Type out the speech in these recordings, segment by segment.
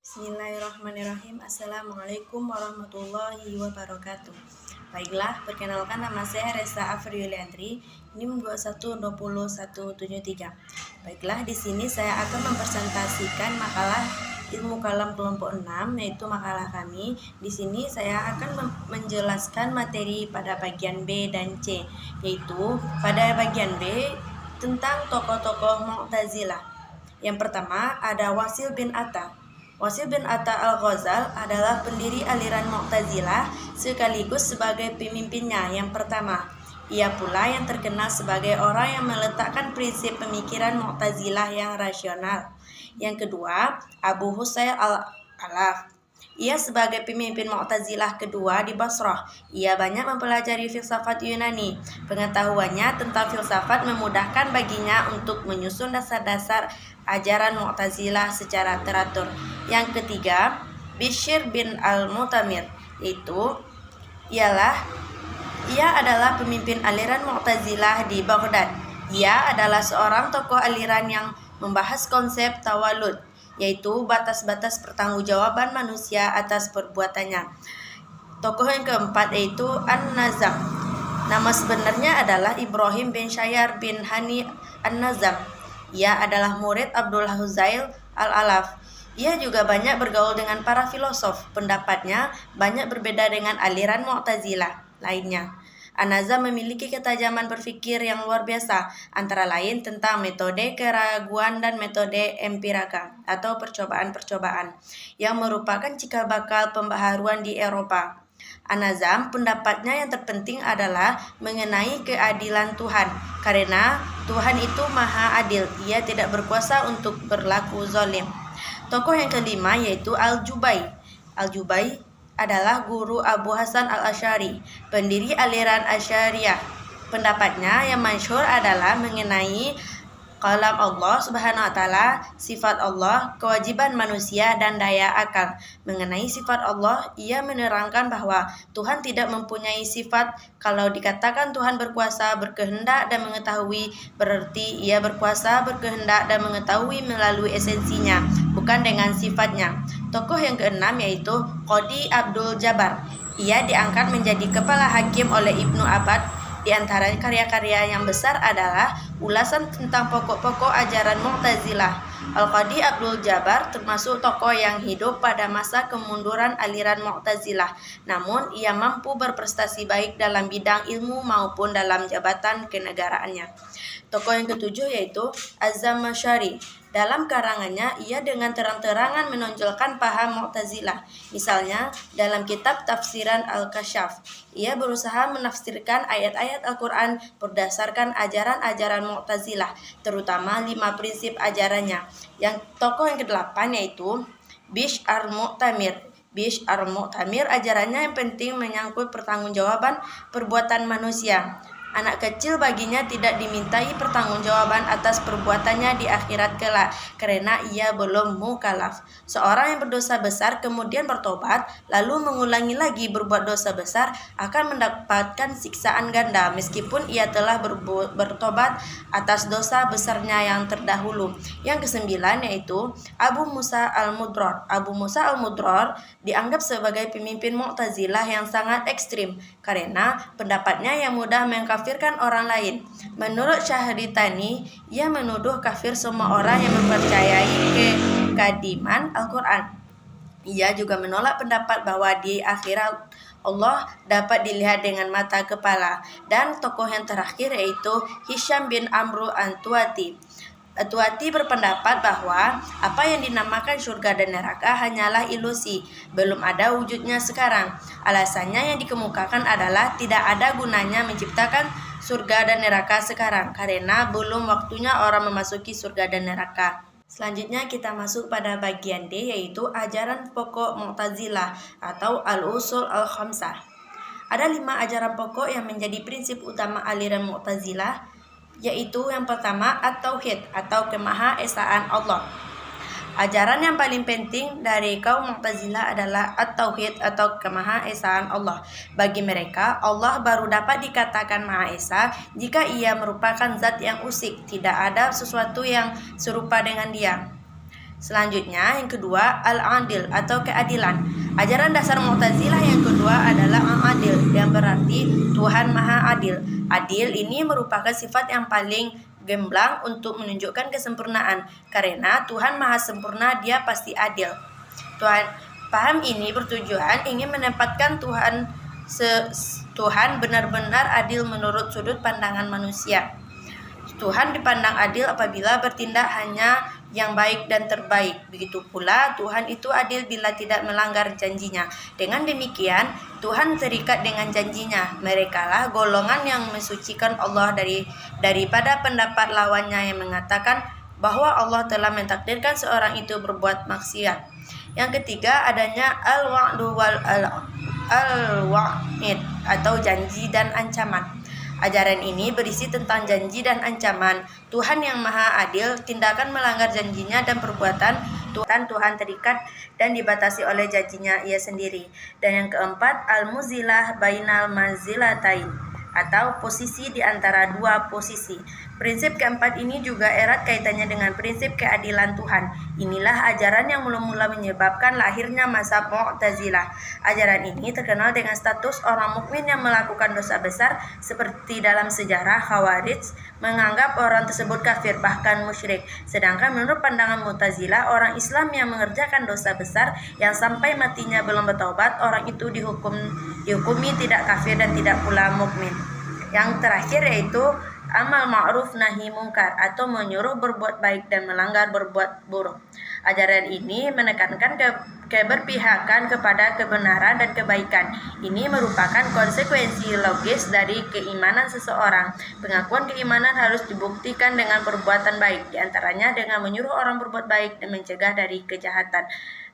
Bismillahirrahmanirrahim. Assalamualaikum warahmatullahi wabarakatuh. Baiklah, perkenalkan nama saya Reza Afriuliandri, NIM 2120-173. Baiklah, di sini saya akan mempresentasikan makalah ilmu kalam kelompok 6, yaitu makalah kami. Di sini saya akan menjelaskan materi pada bagian B dan C, yaitu pada bagian B tentang tokoh-tokoh Mu'tazilah. Yang pertama ada Wasil bin Atta. Wasil bin Atta al-Ghazal adalah pendiri aliran Mu'tazilah sekaligus sebagai pemimpinnya yang pertama. Ia pula yang terkenal sebagai orang yang meletakkan prinsip pemikiran Mu'tazilah yang rasional. Yang kedua, Abu Husayl al-Alaf. Ia sebagai pemimpin Mu'tazilah kedua di Basrah. Ia banyak mempelajari filsafat Yunani. Pengetahuannya tentang filsafat memudahkan baginya untuk menyusun dasar-dasar ajaran Mu'tazilah secara teratur. Yang ketiga, Bishr bin al-Mu'tamir, ia adalah pemimpin aliran Mu'tazilah di Baghdad. Ia adalah seorang tokoh aliran yang membahas konsep tawalud, yaitu batas-batas pertanggungjawaban manusia atas perbuatannya. Tokoh yang keempat yaitu An-Nazam. Nama sebenarnya adalah Ibrahim bin Syayar bin Hani An-Nazam. Ia adalah murid Abdul Huzayl al-Alaf. Ia juga banyak bergaul dengan para filosof. Pendapatnya banyak berbeda dengan aliran Mu'tazilah lainnya. An-Nazam memiliki ketajaman berpikir yang luar biasa, antara lain tentang metode keraguan dan metode empirika atau percobaan-percobaan, yang merupakan cikal bakal pembaharuan di Eropa. An-Nazam pendapatnya yang terpenting adalah mengenai keadilan Tuhan, karena Tuhan itu maha adil, ia tidak berkuasa untuk berlaku zalim. Tokoh yang kelima yaitu Al-Jubai. Al-Jubai adalah guru Abu Hasan al-Asy'ari, pendiri aliran Asy'ariyah. Pendapatnya yang masyhur adalah mengenai kalam Allah Subhanahu wa taala, sifat Allah, kewajiban manusia dan daya akal. Mengenai sifat Allah, ia menerangkan bahwa Tuhan tidak mempunyai sifat. Kalau dikatakan Tuhan berkuasa, berkehendak dan mengetahui, berarti ia berkuasa, berkehendak dan mengetahui melalui esensinya, bukan dengan sifatnya. Tokoh yang keenam yaitu Qadi Abdul Jabbar. Ia diangkat menjadi kepala hakim oleh Ibnu Abbad. Di antara karya-karya yang besar adalah ulasan tentang pokok-pokok ajaran Mu'tazilah. Al-Qadi Abdul Jabbar termasuk tokoh yang hidup pada masa kemunduran aliran Mu'tazilah. Namun, ia mampu berprestasi baik dalam bidang ilmu maupun dalam jabatan kenegaraannya. Tokoh yang ketujuh yaitu Az-Zamakhsyari. Dalam karangannya, ia dengan terang-terangan menonjolkan paham Mu'tazilah. Misalnya, dalam kitab Tafsiran Al-Kasyaf, ia berusaha menafsirkan ayat-ayat Al-Quran berdasarkan ajaran-ajaran Mu'tazilah, terutama 5 prinsip ajarannya. Yang tokoh yang kedelapan yaitu Bishr al-Mu'tamir. Bishr al-Mu'tamir ajarannya yang penting menyangkut pertanggungjawaban perbuatan manusia. Anak kecil baginya tidak dimintai pertanggungjawaban atas perbuatannya di akhirat kelak, karena ia belum mukallaf. Seorang yang berdosa besar kemudian bertobat, lalu mengulangi lagi berbuat dosa besar, akan mendapatkan siksaan ganda meskipun ia telah bertobat atas dosa besarnya yang terdahulu. Yang kesembilan yaitu Abu Musa al-Mudrar. Abu Musa al-Mudrar dianggap sebagai pemimpin Mu'tazilah yang sangat ekstrim, karena pendapatnya yang mudah mengkafirkan orang lain. Menurut Syahritani, ia menuduh kafir semua orang yang mempercayai kekadiman Al-Quran. Ia juga menolak pendapat bahwa di akhirat Allah dapat dilihat dengan mata kepala. Dan tokoh yang terakhir yaitu Hisham bin Amru An-Tuati. Tuati berpendapat bahwa apa yang dinamakan surga dan neraka hanyalah ilusi, belum ada wujudnya sekarang. Alasannya yang dikemukakan adalah tidak ada gunanya menciptakan surga dan neraka sekarang, karena belum waktunya orang memasuki surga dan neraka. Selanjutnya kita masuk pada bagian D, yaitu ajaran pokok Mu'tazilah atau Al-Usul Al-Khamsah. Ada 5 ajaran pokok yang menjadi prinsip utama aliran Mu'tazilah, yaitu yang pertama At-Tauhid atau kemahaesaan Allah. Ajaran yang paling penting dari kaum Mu'tazilah adalah At-Tauhid atau kemahaesaan Allah. Bagi mereka, Allah baru dapat dikatakan Maha Esa jika ia merupakan zat yang usik, tidak ada sesuatu yang serupa dengan dia. Selanjutnya, yang kedua, al-adil atau keadilan. Ajaran dasar Mu'tazilah yang kedua adalah al-adil, yang berarti Tuhan Maha Adil. Adil ini merupakan sifat yang paling gemblang untuk menunjukkan kesempurnaan, karena Tuhan Maha Sempurna, Dia pasti adil. Paham ini bertujuan ingin menempatkan Tuhan benar-benar adil menurut sudut pandangan manusia. Tuhan dipandang adil apabila bertindak hanya yang baik dan terbaik. Begitu pula Tuhan itu adil bila tidak melanggar janjinya. Dengan demikian, Tuhan terikat dengan janjinya. Merekalah golongan yang mensucikan Allah daripada pendapat lawannya yang mengatakan bahwa Allah telah mentakdirkan seorang itu berbuat maksiat. Yang ketiga, adanya al-wa'du wal al-wa'id atau janji dan ancaman. Ajaran ini berisi tentang janji dan ancaman. Tuhan yang Maha Adil, tindakan melanggar janjinya dan perbuatan Tuhan terikat dan dibatasi oleh janjinya Ia sendiri. Dan yang keempat, al-muzilah bainal manzilatain atau posisi di antara dua posisi. Prinsip keempat ini juga erat kaitannya dengan prinsip keadilan Tuhan. Inilah ajaran yang mula-mula menyebabkan lahirnya mazhab Mu'tazilah. Ajaran ini terkenal dengan status orang mukmin yang melakukan dosa besar, seperti dalam sejarah Khawarij menganggap orang tersebut kafir, bahkan musyrik. Sedangkan menurut pandangan Mu'tazilah, orang Islam yang mengerjakan dosa besar yang sampai matinya belum bertaubat, orang itu dihukumi tidak kafir dan tidak pula mukmin. Yang terakhir yaitu amal ma'ruf nahi mungkar atau menyuruh berbuat baik dan melanggar berbuat buruk. Ajaran ini menekankan keberpihakan kepada kebenaran dan kebaikan. Ini merupakan konsekuensi logis dari keimanan seseorang. Pengakuan keimanan harus dibuktikan dengan perbuatan baik, diantaranya dengan menyuruh orang berbuat baik dan mencegah dari kejahatan.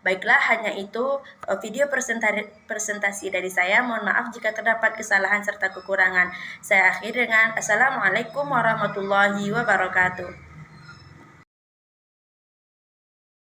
Baiklah, hanya itu video presentasi dari saya. Mohon maaf jika terdapat kesalahan serta kekurangan. Saya akhiri dengan Assalamualaikum warahmatullahi wabarakatuh.